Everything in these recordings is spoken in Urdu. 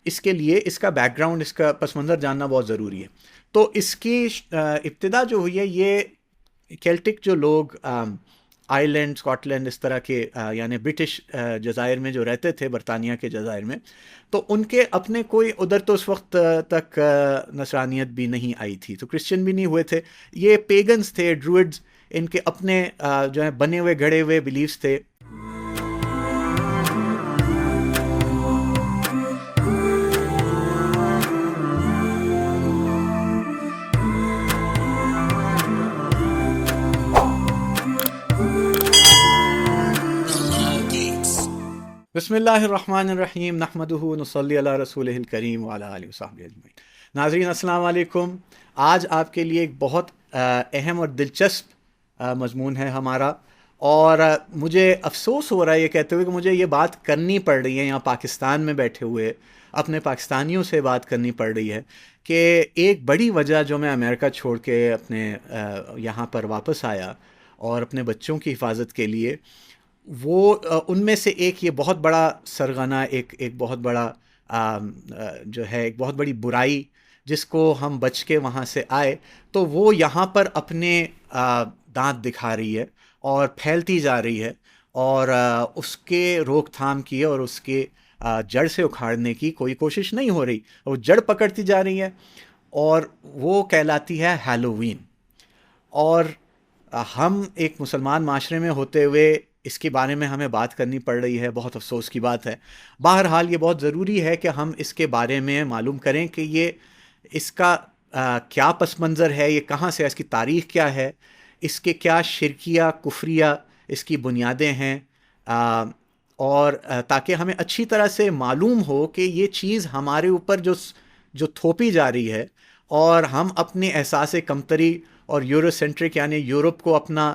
اس کے لیے اس کا بیک گراؤنڈ، اس کا پس منظر جاننا بہت ضروری ہے۔ تو اس کی ابتدا جو ہوئی ہے، یہ کیلٹک جو لوگ آئرلینڈ، اسکاٹ لینڈ، اس طرح کے یعنی برٹش جزائر میں جو رہتے تھے، برطانیہ کے جزائر میں، تو ان کے اپنے کوئی ادھر تو اس وقت تک نصرانیت بھی نہیں آئی تھی، تو کرسچن بھی نہیں ہوئے تھے، یہ پیگنز تھے، ڈروئڈز، ان کے اپنے جو ہے بنے ہوئے گھڑے ہوئے بلیفز تھے۔ بسم اللہ الرحمن الرحیم، نحمدہ نصلی علی رسولہ الکریم وعلی آلہ وصحبہ اجمعین۔ ناظرین السلام علیکم۔ آج آپ کے لیے ایک بہت اہم اور دلچسپ مضمون ہے ہمارا، اور مجھے افسوس ہو رہا ہے یہ کہتے ہوئے کہ مجھے یہ بات کرنی پڑ رہی ہے، یہاں پاکستان میں بیٹھے ہوئے اپنے پاکستانیوں سے بات کرنی پڑ رہی ہے، کہ ایک بڑی وجہ جو میں امریکہ چھوڑ کے اپنے یہاں پر واپس آیا اور اپنے بچوں کی حفاظت کے لیے، وہ ان میں سے ایک یہ بہت بڑا سرغنہ، ایک بہت بڑا جو ہے ایک بہت بڑی برائی جس کو ہم بچ کے وہاں سے آئے، تو وہ یہاں پر اپنے دانت دکھا رہی ہے اور پھیلتی جا رہی ہے، اور اس کے روک تھام کی اور اس کے جڑ سے اکھاڑنے کی کوئی کوشش نہیں ہو رہی، وہ جڑ پکڑتی جا رہی ہے، اور وہ کہلاتی ہے ہیلووین۔ اور ہم ایک مسلمان معاشرے میں ہوتے ہوئے اس کے بارے میں ہمیں بات کرنی پڑ رہی ہے، بہت افسوس کی بات ہے۔ بہرحال یہ بہت ضروری ہے کہ ہم اس کے بارے میں معلوم کریں کہ یہ اس کا کیا پس منظر ہے، یہ کہاں سے، اس کی تاریخ کیا ہے، اس کے کیا شرکیہ کفریہ اس کی بنیادیں ہیں، اور تاکہ ہمیں اچھی طرح سے معلوم ہو کہ یہ چیز ہمارے اوپر جو تھوپی جا رہی ہے، اور ہم اپنے احساس کمتری اور یورو سینٹرک یعنی یورپ کو اپنا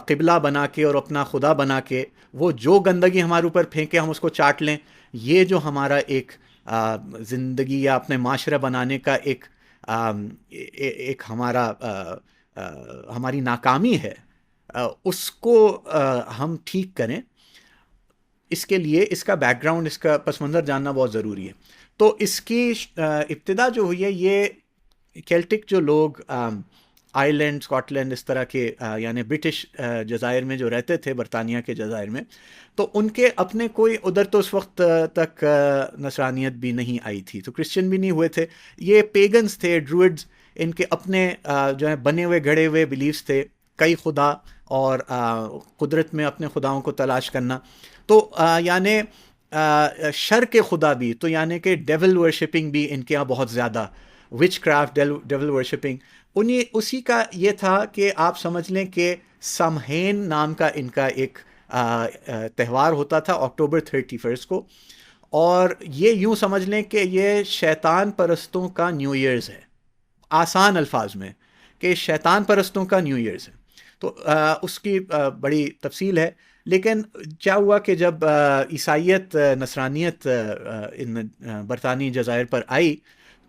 قبلہ بنا کے اور اپنا خدا بنا کے وہ جو گندگی ہمارے اوپر پھینکے ہم اس کو چاٹ لیں، یہ جو ہمارا ایک زندگی یا اپنے معاشرہ بنانے کا ایک ہمارا ہماری ناکامی ہے، اس کو ہم ٹھیک کریں۔ اس کے لیے اس کا بیک گراؤنڈ، اس کا پس منظر جاننا بہت ضروری ہے۔ تو اس کی ابتدا جو ہوئی ہے، یہ کیلٹک جو لوگ آئرلینڈ، اسکاٹ لینڈ، اس طرح کے یعنی برٹش جزائر میں جو رہتے تھے، برطانیہ کے جزائر میں، تو ان کے اپنے کوئی ادھر تو اس وقت تک نصرانیت بھی نہیں آئی تھی، تو کرسچن بھی نہیں ہوئے تھے، یہ پیگنز تھے، ڈروئڈز، ان کے اپنے جو ہے بنے ہوئے گھڑے ہوئے بلیفز تھے، کئی خدا، اور قدرت میں اپنے خداؤں کو تلاش کرنا، تو یعنی شر کے خدا بھی، تو یعنی کہ ڈیول ورشپنگ بھی ان کے یہاں بہت زیادہ، وچ کرافٹ، ڈیول ورشپنگ، اسی کا یہ تھا کہ آپ سمجھ لیں کہ سمہین نام کا ان کا ایک تہوار ہوتا تھا اکتوبر 31 کو، اور یہ یوں سمجھ لیں کہ یہ شیطان پرستوں کا نیو ایئرز ہے، آسان الفاظ میں کہ شیطان پرستوں کا نیو ایئرز ہے۔ تو اس کی بڑی تفصیل ہے، لیکن کیا ہوا کہ جب عیسائیت، نصرانیت ان برطانوی جزائر پر آئی،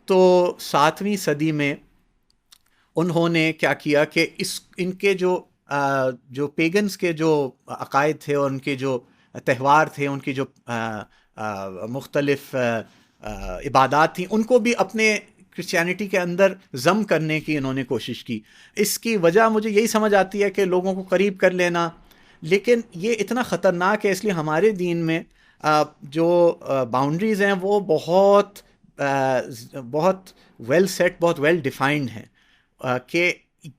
تو 7ویں صدی میں انہوں نے کیا کیا کہ ان کے جو پیگنز کے جو عقائد تھے اور ان کے جو تہوار تھے، ان کی جو مختلف عبادات تھیں، ان کو بھی اپنے کرسچینٹی کے اندر ضم کرنے کی انہوں نے کوشش کی۔ اس کی وجہ مجھے یہی سمجھ آتی ہے کہ لوگوں کو قریب کر لینا، لیکن یہ اتنا خطرناک ہے، اس لیے ہمارے دین میں جو باؤنڈریز ہیں وہ بہت ویل سیٹ، بہت ویل ڈیفائنڈ ہیں، کہ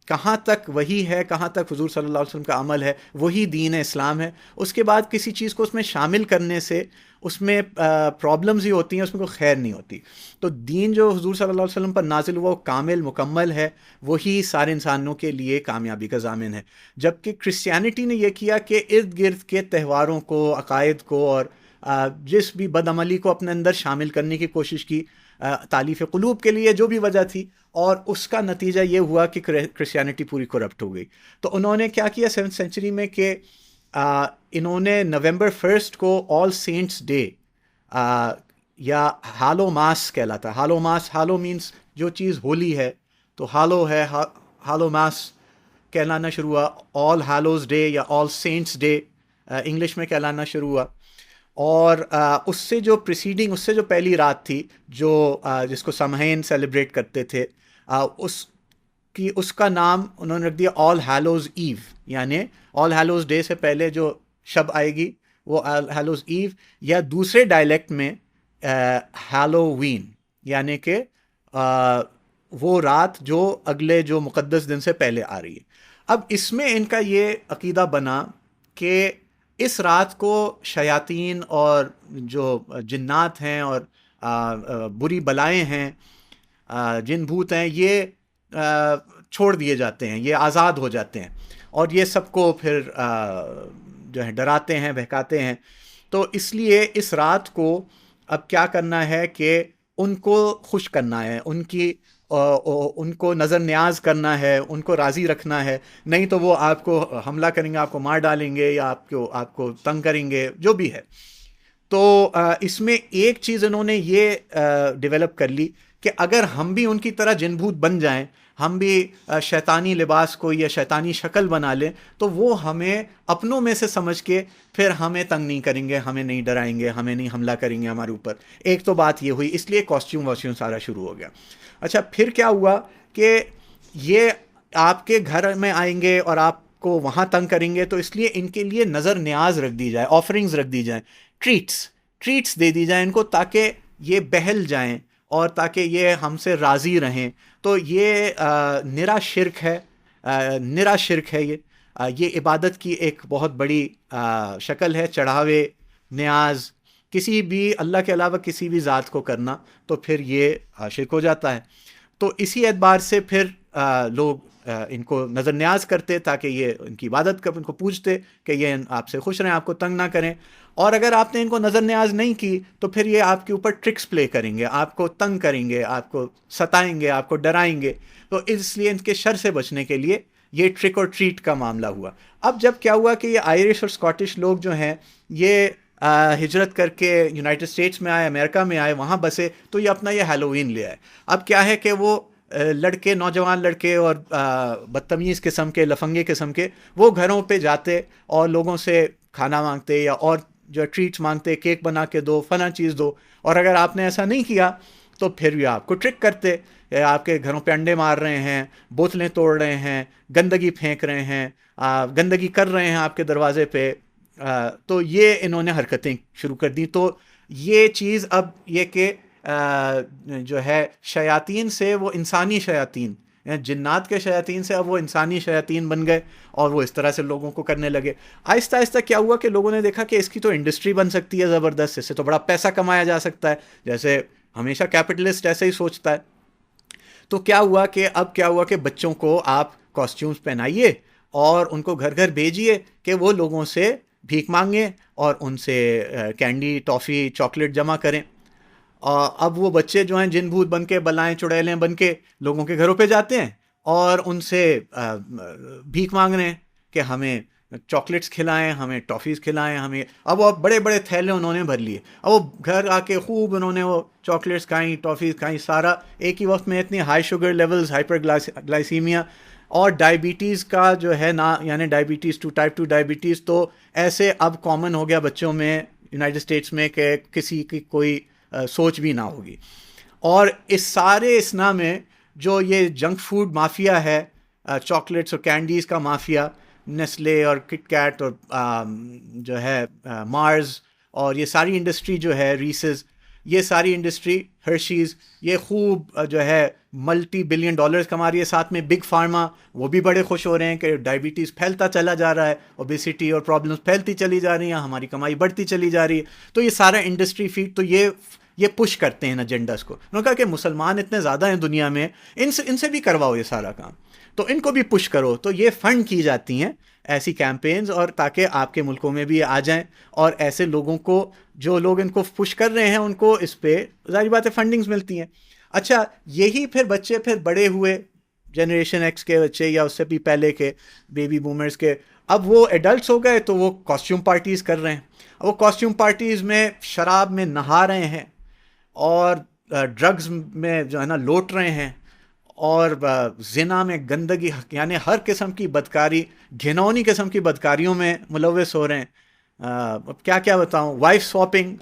کہاں تک وہی ہے، کہاں تک حضور صلی اللہ علیہ وسلم کا عمل ہے، وہی دین اسلام ہے، اس کے بعد کسی چیز کو اس میں شامل کرنے سے اس میں پرابلمز ہی ہوتی ہیں، اس میں کوئی خیر نہیں ہوتی۔ تو دین جو حضور صلی اللہ علیہ وسلم پر نازل ہوا وہ کامل، مکمل ہے، وہی سارے انسانوں کے لیے کامیابی کا ضامن ہے۔ جبکہ کرسچینٹی نے یہ کیا کہ ارد گرد کے تہواروں کو، عقائد کو، اور جس بھی بدعملی کو اپنے اندر شامل کرنے کی کوشش کی، تالیف قلوب کے لیے جو بھی وجہ تھی، اور اس کا نتیجہ یہ ہوا کہ کرسچینٹی پوری کرپٹ ہو گئی۔ تو انہوں نے کیا کیا 7ویں سینچری میں کہ انہوں نے نومبر 1 کو آل سینٹس ڈے یا ہالو ماس کہلاتا ہے، ہالو ماس، ہالو مینس جو چیز ہولی ہے، تو ہالو ہے، ہالو ماس کہلانا شروع ہوا، آل ہالوز ڈے یا آل سینٹس ڈے انگلش میں کہلانا شروع ہوا۔ اور اس سے جو پریسیڈنگ، اس سے جو پہلی رات تھی جو جس کو سمہین سیلیبریٹ کرتے تھے، اس کا نام انہوں نے رکھ دیا آل ہیلوز ایو، یعنی آل ہیلوز ڈے سے پہلے جو شب آئے گی وہ آل ہیلوز ایو، یا دوسرے ڈائلیکٹ میں ہیلووین، یعنی کہ وہ رات جو اگلے جو مقدس دن سے پہلے آ رہی ہے۔ اب اس میں ان کا یہ عقیدہ بنا کہ اس رات کو شیاطین اور جو جنات ہیں اور بری بلائیں ہیں، جن بھوت ہیں، یہ چھوڑ دیے جاتے ہیں، یہ آزاد ہو جاتے ہیں، اور یہ سب کو پھر جو ہے ڈراتے ہیں، بہکاتے ہیں۔ تو اس لیے اس رات کو اب کیا کرنا ہے کہ ان کو خوش کرنا ہے، ان کو نظر نیاز کرنا ہے، ان کو راضی رکھنا ہے، نہیں تو وہ آپ کو حملہ کریں گے، آپ کو مار ڈالیں گے، یا آپ کو تنگ کریں گے، جو بھی ہے۔ تو اس میں ایک چیز انہوں نے یہ ڈیولپ کر لی کہ اگر ہم بھی ان کی طرح جن بھوت بن جائیں، ہم بھی شیطانی لباس کو یا شیطانی شکل بنا لیں، تو وہ ہمیں اپنوں میں سے سمجھ کے پھر ہمیں تنگ نہیں کریں گے، ہمیں نہیں ڈرائیں گے، ہمیں نہیں حملہ کریں گے ہمارے اوپر۔ ایک تو بات یہ ہوئی، اس لیے کاسٹیوم سارا شروع ہو گیا۔ اچھا، پھر کیا ہوا کہ یہ آپ کے گھر میں آئیں گے اور آپ کو وہاں تنگ کریں گے، تو اس لیے ان کے لیے نظر نیاز رکھ دی جائے، آفرنگز رکھ دی جائیں، ٹریٹس دے دی جائیں ان کو، تاکہ یہ بہل جائیں اور تاکہ یہ ہم سے راضی رہیں۔ تو یہ نرا شرک ہے یہ عبادت کی ایک بہت بڑی شکل ہے، چڑھاوے نیاز کسی بھی اللہ کے علاوہ کسی بھی ذات کو کرنا، تو پھر یہ شرک ہو جاتا ہے۔ تو اسی اعتبار سے پھر لوگ ان کو نظر نیاز کرتے تاکہ یہ ان کی عبادت کر، ان کو پوچھتے کہ یہ آپ سے خوش رہیں، آپ کو تنگ نہ کریں، اور اگر آپ نے ان کو نظر نیاز نہیں کی تو پھر یہ آپ کے اوپر ٹرکس پلے کریں گے، آپ کو تنگ کریں گے، آپ کو ستائیں گے، آپ کو ڈرائیں گے۔ تو اس لیے ان کے شر سے بچنے کے لیے یہ ٹرک اور ٹریٹ کا معاملہ ہوا۔ اب جب کیا ہوا کہ یہ آئرش اور اسکاٹش لوگ جو ہیں یہ ہجرت کر کے یونائٹڈ اسٹیٹس میں آئے، امریکہ میں آئے، وہاں بسے، تو یہ اپنا یہ ہیلووین لے آئے۔ اب کیا ہے کہ وہ لڑکے، نوجوان لڑکے اور بدتمیز قسم کے، لفنگے قسم کے، وہ گھروں پہ جاتے اور لوگوں سے کھانا مانگتے یا اور جو ٹریٹس مانگتے، کیک بنا کے دو، فلاں چیز دو، اور اگر آپ نے ایسا نہیں کیا تو پھر بھی آپ کو ٹرک کرتے، آپ کے گھروں پہ انڈے مار رہے ہیں، بوتلیں توڑ رہے ہیں، گندگی پھینک رہے ہیں، گندگی کر رہے ہیں آپ کے دروازے پہ۔ تو یہ انہوں نے حرکتیں شروع کر دی۔ تو یہ چیز اب یہ کہ جو ہے شیاطین سے وہ انسانی شیاطین، جنات کے شیاطین سے اب وہ انسانی شیاطین بن گئے، اور وہ اس طرح سے لوگوں کو کرنے لگے۔ آہستہ آہستہ کیا ہوا کہ لوگوں نے دیکھا کہ اس کی تو انڈسٹری بن سکتی ہے زبردست، اس سے تو بڑا پیسہ کمایا جا سکتا ہے، جیسے ہمیشہ کیپٹلسٹ ایسے ہی سوچتا ہے۔ تو کیا ہوا کہ بچوں کو آپ کاسٹیومز پہنائیے اور ان کو گھر گھر بھیجیے کہ وہ لوگوں سے بھیک مانگیں اور ان سے کینڈی، ٹافی، چاکلیٹ جمع کریں۔ اب وہ بچے جو ہیں جن بھوت بن کے، بلائیں چڑیلیں بن کے لوگوں کے گھروں پہ جاتے ہیں اور ان سے بھیک مانگ رہے ہیں کہ ہمیں چاکلیٹس کھلائیں، ہمیں ٹافیز کھلائیں، ہمیں۔ اب وہ بڑے بڑے تھیلے انہوں نے بھر لیے، اب وہ گھر آ کے خوب انہوں نے وہ چاکلیٹس کھائیں، ٹافیز کھائیں، سارا ایک ہی وقت میں۔ اتنی ہائی شوگر لیولز، ہائپر گلائسیمیا اور ڈائبٹیز کا جو ہے نا، یعنی ڈائبٹیز ٹائپ 2 ڈائبٹیز تو ایسے اب کامن ہو گیا بچوں میں یونائٹڈ اسٹیٹس میں کہ کسی کی کوئی سوچ بھی نہ ہوگی۔ اور اس سارے اسنا میں جو یہ جنک فوڈ مافیا ہے، چاکلیٹس اور کینڈیز کا مافیا، نیسلے اور کٹ کیٹ اور جو ہے مارز، اور یہ ساری انڈسٹری جو ہے، ریسز، یہ ساری انڈسٹری، ہرشیز، یہ خوب جو ہے ملٹی بلین ڈالرز کما رہی ہے۔ ساتھ میں بگ فارما، وہ بھی بڑے خوش ہو رہے ہیں کہ ڈائبٹیز پھیلتا چلا جا رہا ہے، اوبیسٹی اور پرابلمس پھیلتی چلی جا رہی ہیں، ہماری کمائی بڑھتی چلی جا رہی ہے۔ تو یہ سارا انڈسٹری فیڈ، تو یہ پش کرتے ہیں ایجنڈاز کو۔ انہوں نے کہا کہ مسلمان اتنے زیادہ ہیں دنیا میں، ان سے بھی کرواؤ یہ سارا کام، تو ان کو بھی پش کرو۔ تو یہ فنڈ کی جاتی ہیں ایسی کیمپینز، اور تاکہ آپ کے ملکوں میں بھی آ جائیں، اور ایسے لوگوں کو، جو لوگ ان کو پش کر رہے ہیں، ان کو اس پہ ظاہر بات ہے فنڈنگز ملتی ہیں۔ اچھا، یہی پھر بچے پھر بڑے ہوئے، جنریشن ایکس کے بچے یا اس سے بھی پہلے کے بیبی بومرز کے، اب وہ ایڈلٹس ہو گئے تو وہ کاسٹیوم پارٹیز کر رہے ہیں۔ وہ کاسٹیوم پارٹیز میں شراب میں نہا رہے ہیں، اور ڈرگز میں جو ہے نا لوٹ رہے ہیں، اور زنا میں، گندگی، یعنی ہر قسم کی بدکاری، گھنونی قسم کی بدکاریوں میں ملوث ہو رہے ہیں۔ اب کیا کیا بتاؤں، وائف سواپنگ،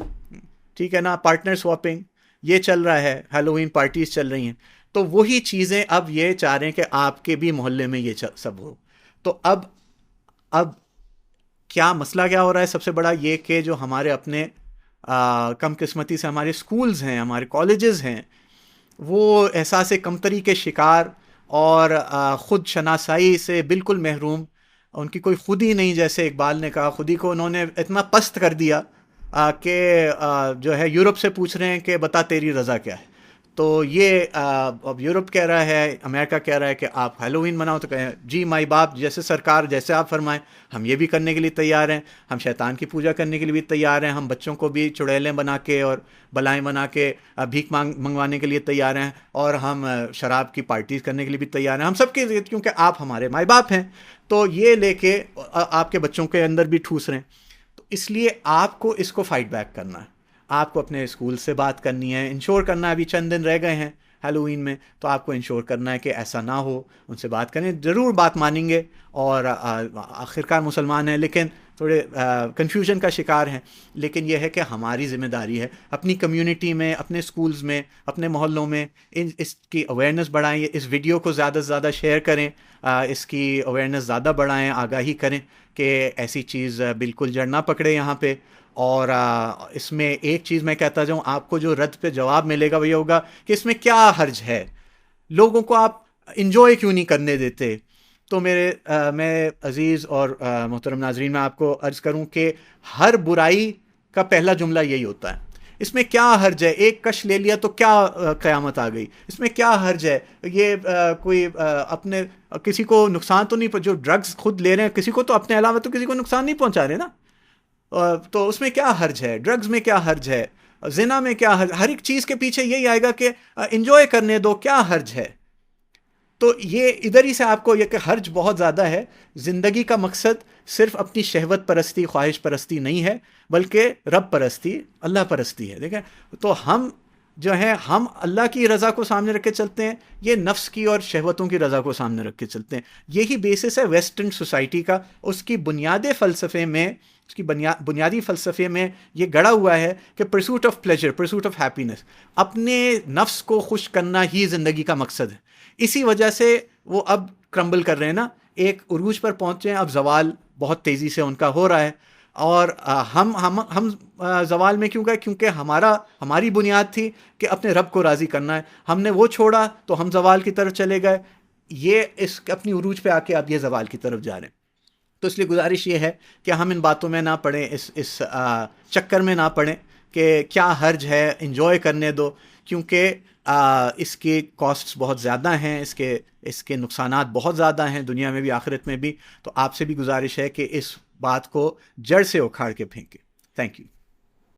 ٹھیک ہے نا، پارٹنر سواپنگ، یہ چل رہا ہے، ہیلووین پارٹیز چل رہی ہیں. تو وہی چیزیں اب یہ چاہ رہے ہیں کہ آپ کے بھی محلے میں یہ سب ہو. تو اب کیا مسئلہ کیا ہو رہا ہے؟ سب سے بڑا یہ کہ جو ہمارے اپنے کم قسمتی سے ہمارے اسکولز ہیں، ہمارے کالجز ہیں، وہ احساس کمتری کے شکار اور خود شناسائی سے بالکل محروم. ان کی کوئی خود ہی نہیں، جیسے اقبال نے کہا، خودی کو انہوں نے اتنا پست کر دیا کہ جو ہے یورپ سے پوچھ رہے ہیں کہ بتا تیری رضا کیا ہے. تو یہ اب یورپ کہہ رہا ہے، امریکہ کہہ رہا ہے کہ آپ ہیلووین مناؤ، تو کہیں جی مائی باپ، جیسے سرکار جیسے آپ فرمائیں ہم یہ بھی کرنے کے لیے تیار ہیں، ہم شیطان کی پوجا کرنے کے لیے بھی تیار ہیں، ہم بچوں کو بھی چڑیلیں بنا کے اور بلائیں بنا کے بھیک منگوانے کے لیے تیار ہیں، اور ہم شراب کی پارٹیز کرنے کے لیے بھی تیار ہیں، ہم سب کے لیے، کیونکہ آپ ہمارے مائی باپ ہیں. تو یہ لے کے آپ کے بچوں کے اندر بھی ٹھوس رہے ہیں. تو اس لیے آپ کو اس کو فائٹ بیک کرنا ہے. آپ کو اپنے اسکول سے بات کرنی ہے، انشور کرنا ہے. ابھی چند دن رہ گئے ہیں ہیلووین میں، تو آپ کو انشور کرنا ہے کہ ایسا نہ ہو. ان سے بات کریں، ضرور بات مانیں گے، اور آخرکار مسلمان ہیں لیکن تھوڑے کنفیوژن کا شکار ہیں. لیکن یہ ہے کہ ہماری ذمہ داری ہے اپنی کمیونٹی میں، اپنے اسکولز میں، اپنے محلوں میں اس کی اویئرنیس بڑھائیں. اس ویڈیو کو زیادہ سے زیادہ شیئر کریں، اس کی اویئرنیس زیادہ بڑھائیں، آگاہی کریں کہ ایسی چیز بالکل جڑ نہ پکڑے یہاں پہ. اور اس میں ایک چیز میں کہتا جاؤں، آپ کو جو رد پہ جواب ملے گا وہ یہ ہوگا کہ اس میں کیا حرج ہے، لوگوں کو آپ انجوائے کیوں نہیں کرنے دیتے. تو میں عزیز اور محترم ناظرین، میں آپ کو عرض کروں کہ ہر برائی کا پہلا جملہ یہی ہوتا ہے، اس میں کیا حرج ہے، ایک کش لے لیا تو کیا قیامت آ گئی، اس میں کیا حرج ہے، یہ کوئی اپنے کسی کو نقصان تو نہیں، جو ڈرگز خود لے رہے ہیں کسی کو تو اپنے علاوہ تو کسی کو نقصان نہیں پہنچا رہے نا. تو اس میں کیا حرج ہے، ڈرگز میں کیا حرج ہے، زنا میں کیا حرج، ہر ایک چیز کے پیچھے یہی آئے گا کہ انجوائے کرنے دو، کیا حرج ہے. تو یہ ادھر ہی سے آپ کو یہ کہ حرج بہت زیادہ ہے. زندگی کا مقصد صرف اپنی شہوت پرستی، خواہش پرستی نہیں ہے، بلکہ رب پرستی، اللہ پرستی ہے. دیکھیں، تو ہم جو ہیں، ہم اللہ کی رضا کو سامنے رکھ کے چلتے ہیں، یہ نفس کی اور شہوتوں کی رضا کو سامنے رکھ کے چلتے ہیں. یہی بیسس ہے ویسٹرن سوسائٹی کا. اس کی بنیادی فلسفے میں، اس کی بنیادی فلسفے میں یہ گڑا ہوا ہے کہ pursuit of pleasure, pursuit of happiness, اپنے نفس کو خوش کرنا ہی زندگی کا مقصد ہے. اسی وجہ سے وہ اب کرمبل کر رہے ہیں نا، ایک عروج پر پہنچے ہیں، اب زوال بہت تیزی سے ان کا ہو رہا ہے. اور ہم زوال میں کیوں گئے؟ کیونکہ ہماری بنیاد تھی کہ اپنے رب کو راضی کرنا ہے، ہم نے وہ چھوڑا تو ہم زوال کی طرف چلے گئے. یہ اپنی عروج پہ آ کے اب یہ زوال کی طرف جا رہے ہیں. تو اس لیے گزارش یہ ہے کہ ہم ان باتوں میں نہ پڑیں، اس چکر میں نہ پڑیں کہ کیا حرج ہے، انجوائے کرنے دو، کیونکہ اس کے کاسٹس بہت زیادہ ہیں، اس کے نقصانات بہت زیادہ ہیں، دنیا میں بھی آخرت میں بھی. تو آپ سے بھی گزارش ہے کہ اس بات کو جڑ سے اکھاڑ کے پھینکیں. Thank you.